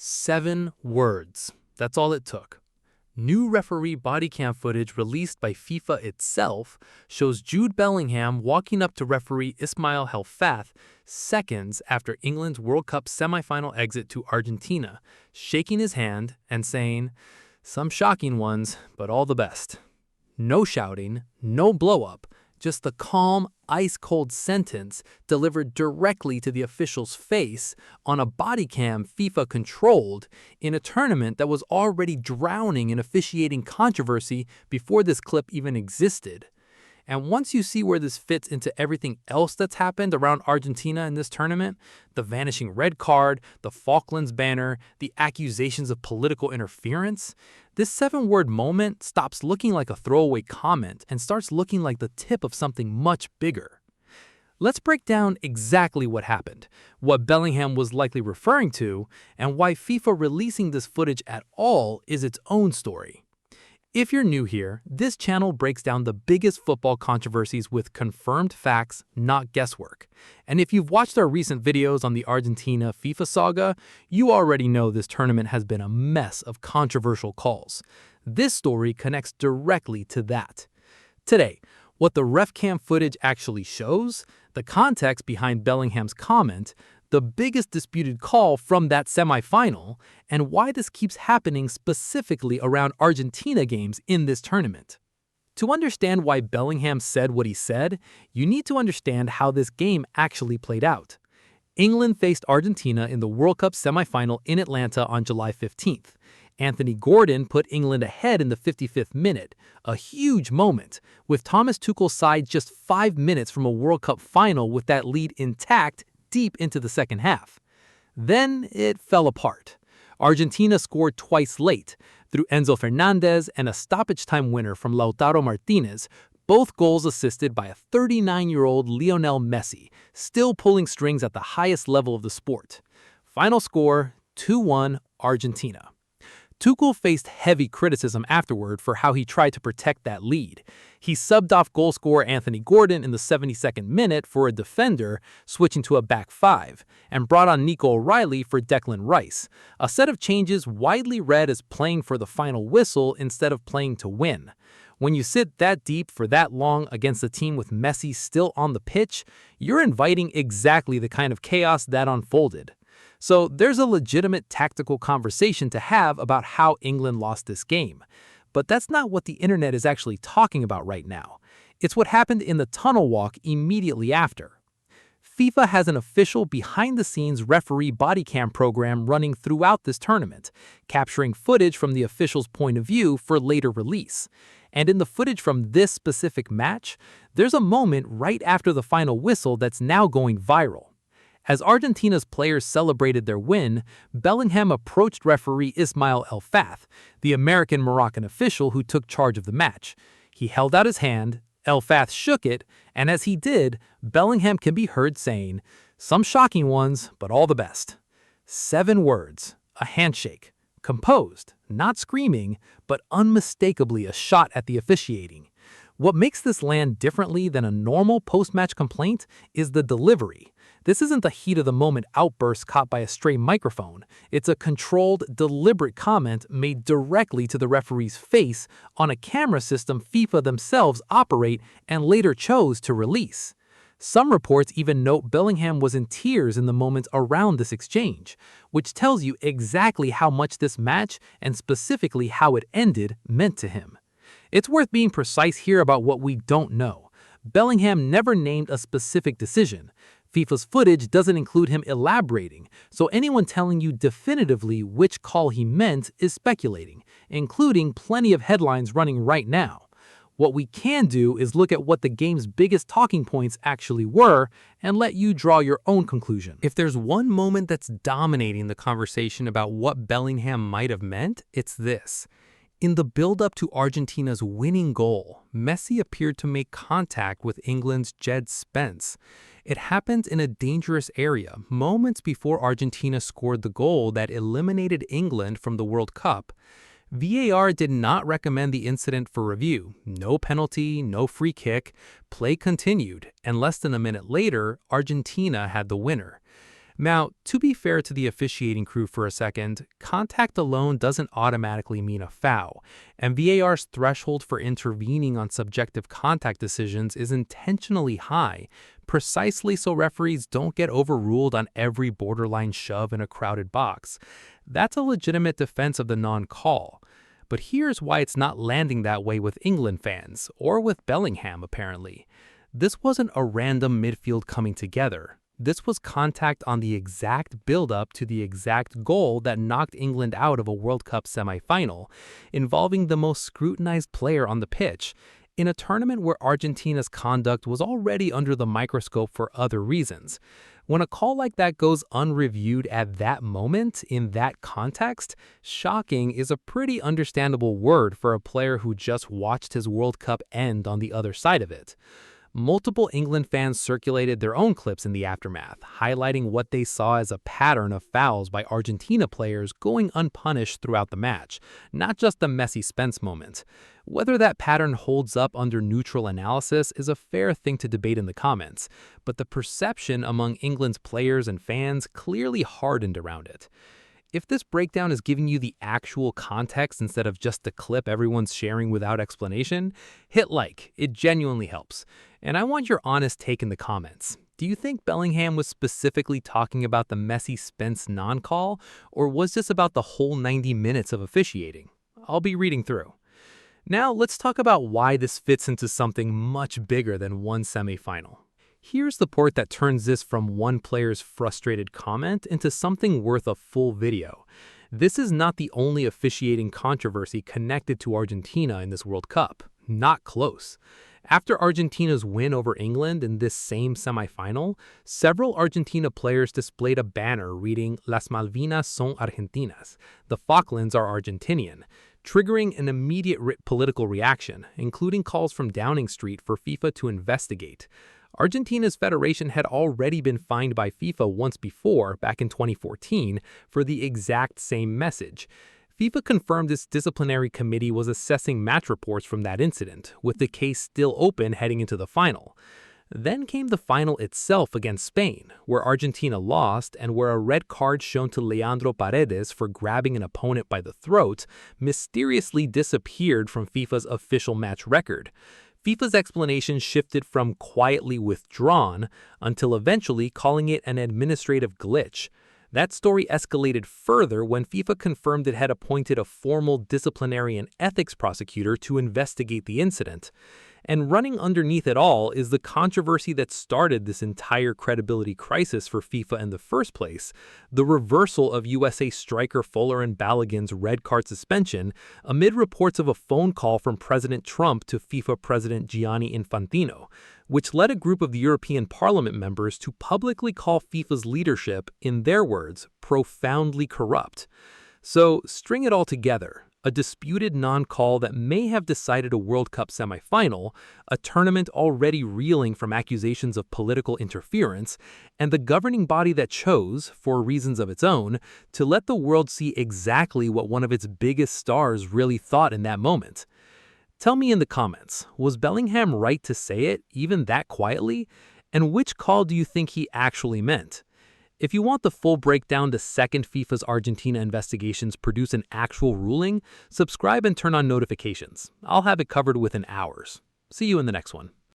7 words. That's all it took. New referee body cam footage released by FIFA itself shows Jude Bellingham walking up to referee Ismail Helfath seconds after England's World Cup semifinal exit to Argentina, shaking his hand and saying, "Some shocking ones, but all the best." No shouting, no blow-up, just the calm, ice-cold sentence delivered directly to the official's face on a body cam FIFA controlled in a tournament that was already drowning in officiating controversy before this clip even existed. And once you see where this fits into everything else that's happened around Argentina in this tournament, the vanishing red card, the Falklands banner, the accusations of political interference, this 7-word moment stops looking like a throwaway comment and starts looking like the tip of something much bigger. Let's break down exactly what happened, what Bellingham was likely referring to, and why FIFA releasing this footage at all is its own story. If you're new here, this channel breaks down the biggest football controversies with confirmed facts, not guesswork. And if you've watched our recent videos on the Argentina FIFA saga, you already know this tournament has been a mess of controversial calls. This story connects directly to that. Today, what the RefCam footage actually shows, the context behind Bellingham's comment, the biggest disputed call from that semifinal, and why this keeps happening specifically around Argentina games in this tournament. To understand why Bellingham said what he said, you need to understand how this game actually played out. England faced Argentina in the World Cup semifinal in Atlanta on July 15th. Anthony Gordon put England ahead in the 55th minute, a huge moment, with Thomas Tuchel's side just 5 minutes from a World Cup final with that lead intact deep into the second half. Then it fell apart. Argentina scored twice late, through Enzo Fernandez and a stoppage time winner from Lautaro Martinez, both goals assisted by a 39-year-old Lionel Messi, still pulling strings at the highest level of the sport. Final score, 2-1 Argentina. Tuchel faced heavy criticism afterward for how he tried to protect that lead. He subbed off goalscorer Anthony Gordon in the 72nd minute for a defender, switching to a back five, and brought on Nico O'Reilly for Declan Rice, a set of changes widely read as playing for the final whistle instead of playing to win. When you sit that deep for that long against a team with Messi still on the pitch, you're inviting exactly the kind of chaos that unfolded. So there's a legitimate tactical conversation to have about how England lost this game. But that's not what the internet is actually talking about right now. It's what happened in the tunnel walk immediately after. FIFA has an official behind-the-scenes referee body cam program running throughout this tournament, capturing footage from the official's point of view for later release. And in the footage from this specific match, there's a moment right after the final whistle that's now going viral. As Argentina's players celebrated their win, Bellingham approached referee Ismail Helfath, the American-Moroccan official who took charge of the match. He held out his hand, Helfath shook it, and as he did, Bellingham can be heard saying, "Some shocking ones, but all the best." 7 words, a handshake, composed, not screaming, but unmistakably a shot at the officiating. What makes this land differently than a normal post-match complaint is the delivery. This isn't the heat-of-the-moment outburst caught by a stray microphone. It's a controlled, deliberate comment made directly to the referee's face on a camera system FIFA themselves operate and later chose to release. Some reports even note Bellingham was in tears in the moments around this exchange, which tells you exactly how much this match, and specifically how it ended, meant to him. It's worth being precise here about what we don't know. Bellingham never named a specific decision. FIFA's footage doesn't include him elaborating, so anyone telling you definitively which call he meant is speculating, including plenty of headlines running right now. What we can do is look at what the game's biggest talking points actually were and let you draw your own conclusion. If there's one moment that's dominating the conversation about what Bellingham might have meant, it's this. In the build-up to Argentina's winning goal, Messi appeared to make contact with England's Jed Spence. It happened in a dangerous area, moments before Argentina scored the goal that eliminated England from the World Cup. VAR did not recommend the incident for review. No penalty, no free kick. Play continued, and less than a minute later, Argentina had the winner. Now, to be fair to the officiating crew for a second, contact alone doesn't automatically mean a foul, and VAR's threshold for intervening on subjective contact decisions is intentionally high, precisely so referees don't get overruled on every borderline shove in a crowded box. That's a legitimate defense of the non-call. But here's why it's not landing that way with England fans, or with Bellingham apparently. This wasn't a random midfield coming together. This was contact on the exact build-up to the exact goal that knocked England out of a World Cup semi-final, involving the most scrutinized player on the pitch, in a tournament where Argentina's conduct was already under the microscope for other reasons. When a call like that goes unreviewed at that moment, in that context, shocking is a pretty understandable word for a player who just watched his World Cup end on the other side of it. Multiple England fans circulated their own clips in the aftermath, highlighting what they saw as a pattern of fouls by Argentina players going unpunished throughout the match, not just the Messi Spence moment. Whether that pattern holds up under neutral analysis is a fair thing to debate in the comments, but the perception among England's players and fans clearly hardened around it. If this breakdown is giving you the actual context instead of just the clip everyone's sharing without explanation, hit like. It genuinely helps. And I want your honest take in the comments. Do you think Bellingham was specifically talking about the Messi Spence non-call, or was this about the whole 90 minutes of officiating? I'll be reading through. Now let's talk about why this fits into something much bigger than one semi-final. Here's the part that turns this from one player's frustrated comment into something worth a full video. This is not the only officiating controversy connected to Argentina in this World Cup. Not close. After Argentina's win over England in this same semi-final, several Argentina players displayed a banner reading "Las Malvinas son Argentinas," the Falklands are Argentinian, triggering an immediate political reaction, including calls from Downing Street for FIFA to investigate. Argentina's federation had already been fined by FIFA once before, back in 2014, for the exact same message. FIFA confirmed its disciplinary committee was assessing match reports from that incident, with the case still open heading into the final. Then came the final itself against Spain, where Argentina lost and where a red card shown to Leandro Paredes for grabbing an opponent by the throat mysteriously disappeared from FIFA's official match record. FIFA's explanation shifted from quietly withdrawn until eventually calling it an administrative glitch. That story escalated further when FIFA confirmed it had appointed a formal disciplinary and ethics prosecutor to investigate the incident. And running underneath it all is the controversy that started this entire credibility crisis for FIFA in the first place, the reversal of USA striker Folarin Balogun's red card suspension amid reports of a phone call from President Trump to FIFA President Gianni Infantino, which led a group of the European Parliament members to publicly call FIFA's leadership, in their words, profoundly corrupt. So, string it all together. A disputed non-call that may have decided a World Cup semi-final, a tournament already reeling from accusations of political interference, and the governing body that chose, for reasons of its own, to let the world see exactly what one of its biggest stars really thought in that moment. Tell me in the comments, was Bellingham right to say it, even that quietly? And which call do you think he actually meant? If you want the full breakdown the second FIFA's Argentina investigations produce an actual ruling, subscribe and turn on notifications. I'll have it covered within hours. See you in the next one.